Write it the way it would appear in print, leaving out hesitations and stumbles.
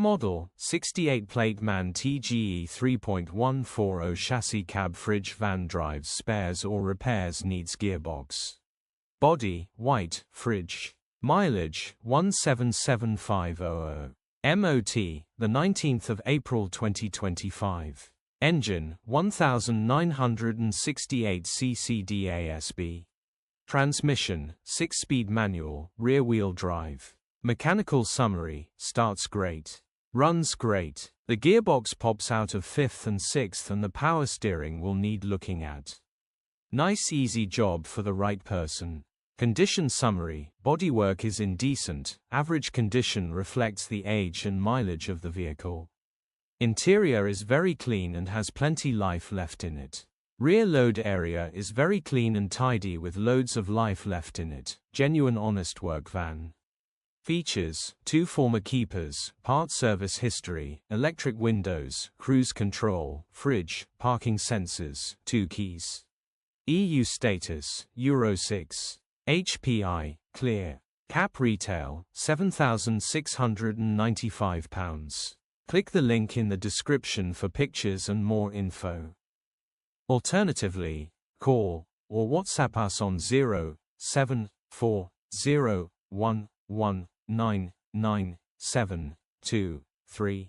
Model, 68-plate MAN Tge 3.140 chassis cab fridge van drives spares or repairs needs gearbox. Body, white, fridge. Mileage, 177,500. MOT, the 19th of April 2025. Engine, 1968 cc DASB. Transmission, 6-speed manual, rear-wheel drive. Mechanical summary, starts great. Runs great. The gearbox pops out of 5th and 6th and the power steering will need looking at. Nice easy job for the right person. Condition summary, bodywork is in decent, average condition reflects the age and mileage of the vehicle. Interior is very clean and has plenty life left in it. Rear load area is very clean and tidy with loads of life left in it. Genuine honest work van. Features, 2 former keepers, part service history, electric windows, cruise control, fridge, parking sensors, 2 keys. EU status, Euro 6. HPI, clear. Cap retail, £7,695. Click the link in the description for pictures and more info. Alternatively, call or WhatsApp us on 07401199723.